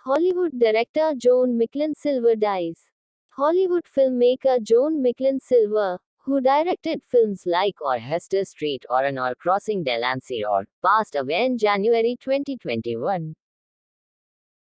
Hollywood director Joan Micklin Silver dies. Hollywood filmmaker Joan Micklin Silver, who directed films like Or Hester Street or An or Crossing Delancey or, passed away in January 2021.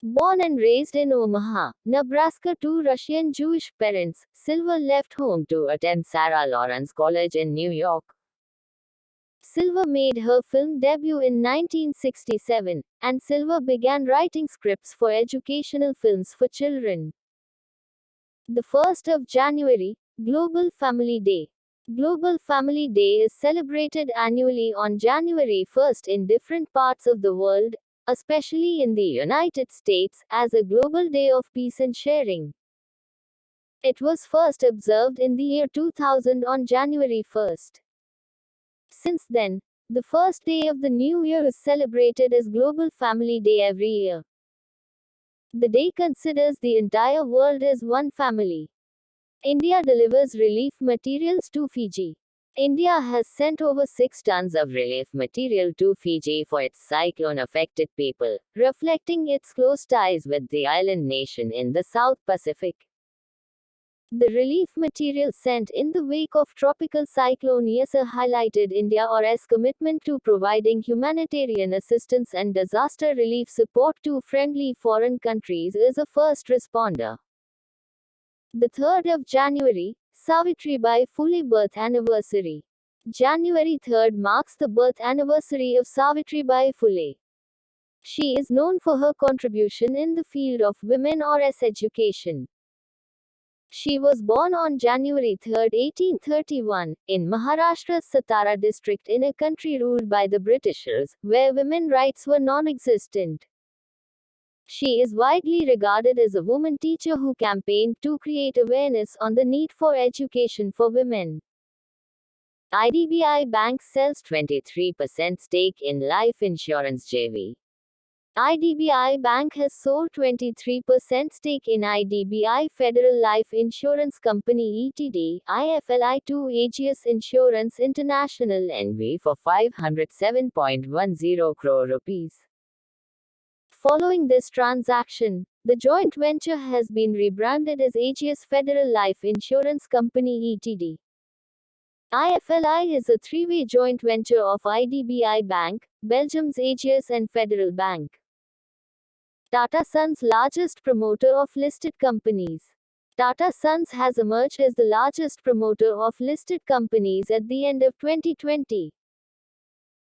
Born and raised in Omaha, Nebraska to Russian Jewish parents, Silver left home to attend Sarah Lawrence College in New York. Silver made her film debut in 1967, and Silver began writing scripts for educational films for children. The 1st of January, Global Family Day. Global Family Day is celebrated annually on January 1st in different parts of the world, especially in the United States, as a global day of peace and sharing. It was first observed in the year 2000 on January 1st. Since then, the first day of the new year is celebrated as Global Family Day every year. The day considers the entire world as one family. India delivers relief materials to Fiji. India has sent over 6 tons of relief material to Fiji for its cyclone-affected people, reflecting its close ties with the island nation in the South Pacific. The relief material sent in the wake of tropical cyclone Yasir highlighted India's commitment to providing humanitarian assistance and disaster relief support to friendly foreign countries as a first responder. The 3rd of January, Savitribai Phule birth anniversary. January 3rd marks the birth anniversary of Savitribai Phule. She is known for her contribution in the field of women's education. She was born on January 3, 1831, in Maharashtra's Satara district in a country ruled by the Britishers, where women's rights were non-existent. She is widely regarded as a woman teacher who campaigned to create awareness on the need for education for women. IDBI Bank sells 23% stake in life insurance JV. IDBI Bank has sold 23% stake in IDBI Federal Life Insurance Company Ltd. IFLI to Ageas Insurance International NV for 507.10 crore rupees. Following this transaction, the joint venture has been rebranded as Ageas Federal Life Insurance Company Ltd. IFLI is a three-way joint venture of IDBI Bank, Belgium's Ageas and Federal Bank. Tata Sons largest promoter of listed companies. Tata Sons has emerged as the largest promoter of listed companies at the end of 2020.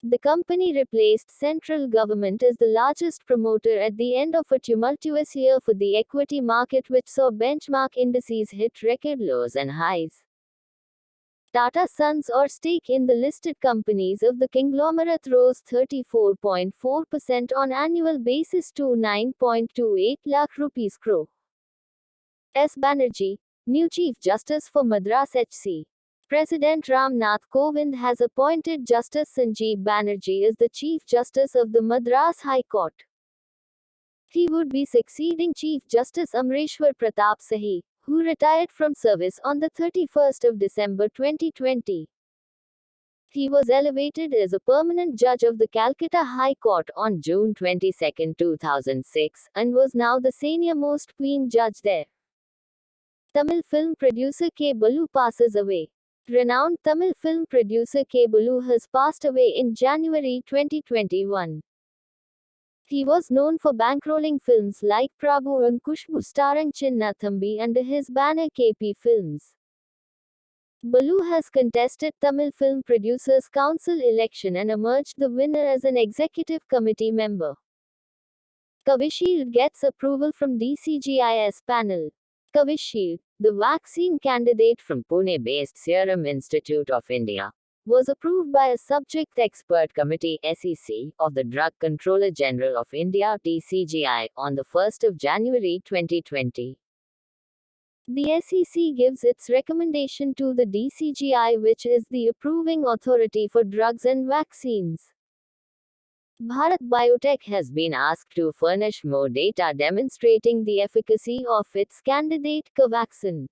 The company replaced central government as the largest promoter at the end of a tumultuous year for the equity market, which saw benchmark indices hit record lows and highs. Tata Sons or stake in the listed companies of the conglomerate rose 34.4% on annual basis to 9.28 lakh rupees crore. S. Banerjee, new Chief Justice for Madras HC. President Ram Nath Kovind has appointed Justice Sanjeev Banerjee as the Chief Justice of the Madras High Court. He would be succeeding Chief Justice Amreshwar Pratap Sahi, who retired from service on the 31st of December 2020. He was elevated as a permanent judge of the Calcutta High Court on June 22, 2006, and was now the senior-most queen judge there. Tamil film producer K. Balu passes away. Renowned Tamil film producer K. Balu has passed away in January 2021. He was known for bankrolling films like Prabhu and Kushbu starring Chinna Thambi under his banner KP Films. Balu has contested Tamil Film Producers Council election and emerged the winner as an executive committee member. Covishield gets approval from DCGIS panel. Covishield, the vaccine candidate from Pune-based Serum Institute of India, was approved by a Subject Expert Committee (SEC) of the Drug Controller General of India (DCGI) on the 1st of January 2020. The SEC gives its recommendation to the DCGI, which is the approving authority for drugs and vaccines. Bharat Biotech has been asked to furnish more data demonstrating the efficacy of its candidate Covaxin.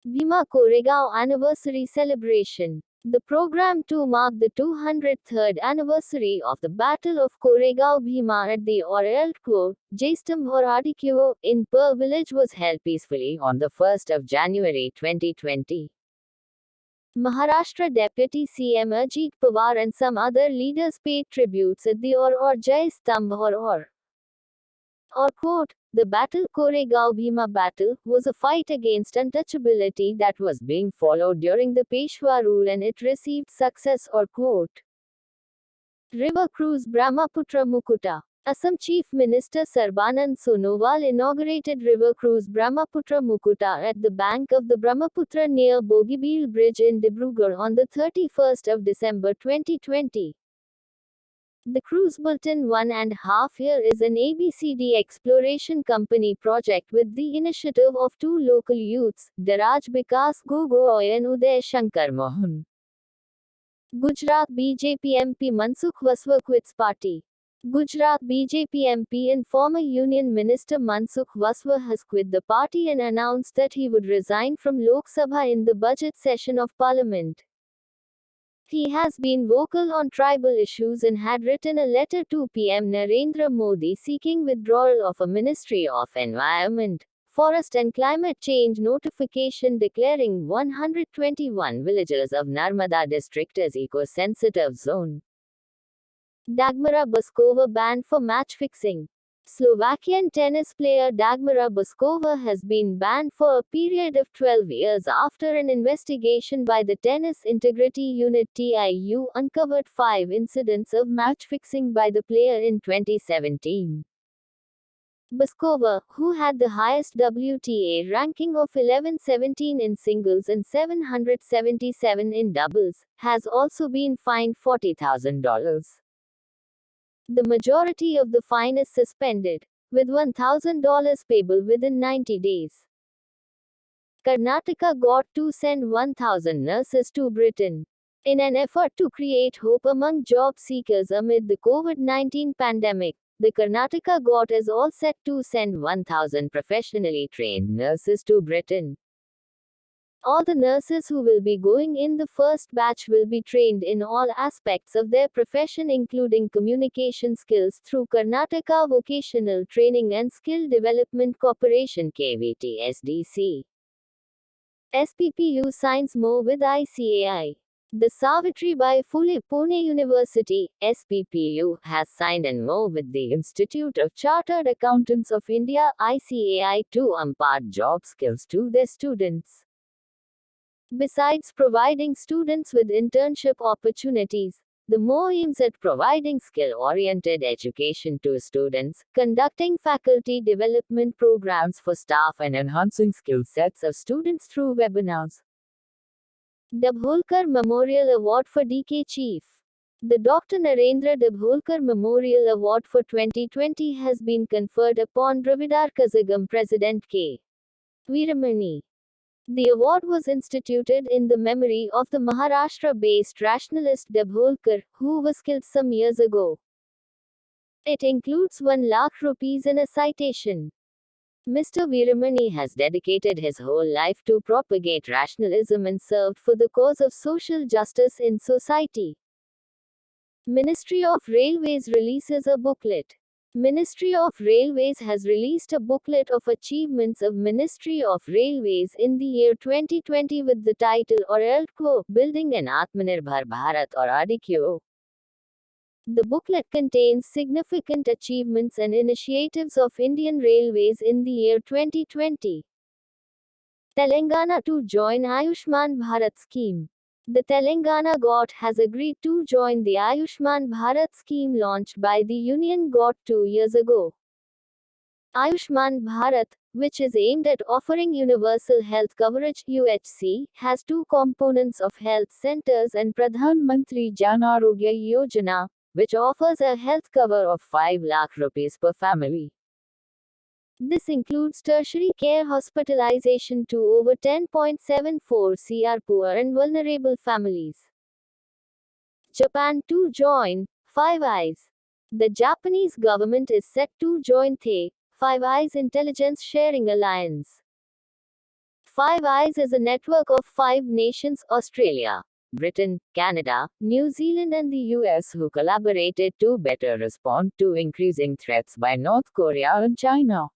Bhima Koregaon Anniversary Celebration. The program to mark the 203rd anniversary of the Battle of Koregaon Bhima at the Oreltkwo, Jaistambhoradikyo, in Per village was held peacefully on the 1st of January 2020. Maharashtra Deputy CM Ajit Pawar and some other leaders paid tributes at the or Jai Stambh or quote, the battle Koregaon Bhima battle was a fight against untouchability that was being followed during the Peshwa rule and it received success or quote. River cruise Brahmaputra Mukuta. Assam Chief Minister Sarbanand Sonowal inaugurated river cruise Brahmaputra Mukuta at the bank of the Brahmaputra near Bogibeel Bridge in Dibrugarh on the 31st of December 2020. The Cruise Bulletin 1.5 Year is an ABCD exploration company project with the initiative of two local youths, Daraj Bikas Gogoi and Uday Shankar Mohan. Gujarat BJP MP Mansukh Vaswa quits party. Gujarat BJP MP and former Union Minister Mansukh Vaswa has quit the party and announced that he would resign from Lok Sabha in the budget session of Parliament. He has been vocal on tribal issues and had written a letter to PM Narendra Modi seeking withdrawal of a Ministry of Environment, Forest and Climate Change notification declaring 121 villages of Narmada district as eco-sensitive zone. Dagmara Boskova banned for match fixing. Slovakian tennis player Dagmara Boskova has been banned for a period of 12 years after an investigation by the Tennis Integrity Unit TIU uncovered 5 incidents of match fixing by the player in 2017. Boskova, who had the highest WTA ranking of 1117 in singles and 777 in doubles, has also been fined $40,000. The majority of the fine is suspended, with $1,000 payable within 90 days. Karnataka got to send 1,000 nurses to Britain. In an effort to create hope among job seekers amid the COVID-19 pandemic, the Karnataka got is all set to send 1,000 professionally trained nurses to Britain. All the nurses who will be going in the first batch will be trained in all aspects of their profession including communication skills through Karnataka Vocational Training and Skill Development Corporation KVTSDC. SPPU signs MOU with ICAI. The Savitribai Phule Pune University, SPPU, has signed an MOU with the Institute of Chartered Accountants of India, ICAI, to impart job skills to their students. Besides providing students with internship opportunities, the MOU aims at providing skill-oriented education to students, conducting faculty development programs for staff and enhancing skill sets of students through webinars. Dabholkar Memorial Award for DK Chief. The Dr. Narendra Dabholkar Memorial Award for 2020 has been conferred upon Dravidar Kazhagam President K. Veeramani. The award was instituted in the memory of the Maharashtra-based rationalist Dabholkar, who was killed some years ago. It includes 1 lakh rupees and a citation. Mr. Veeramani has dedicated his whole life to propagate rationalism and served for the cause of social justice in society. Ministry of Railways releases a booklet. Ministry of Railways has released a booklet of achievements of Ministry of Railways in the year 2020 with the title Oreltkwo, Building an Atmanirbhar Bharat or ADIKYO. The booklet contains significant achievements and initiatives of Indian Railways in the year 2020. Telangana to join Ayushman Bharat scheme. The Telangana GOT has agreed to join the Ayushman Bharat scheme launched by the Union GOT 2 years ago. Ayushman Bharat, which is aimed at offering universal health coverage (UHC), has two components of health centers and Pradhan Mantri Jan Arogya Yojana, which offers a health cover of 5 lakh rupees per family. This includes tertiary care hospitalization to over 10.74 crore poor and vulnerable families. Japan to join Five Eyes. The Japanese government is set to join the Five Eyes Intelligence Sharing Alliance. Five Eyes is a network of 5 nations: Australia, Britain, Canada, New Zealand, and the US, who collaborated to better respond to increasing threats by North Korea and China.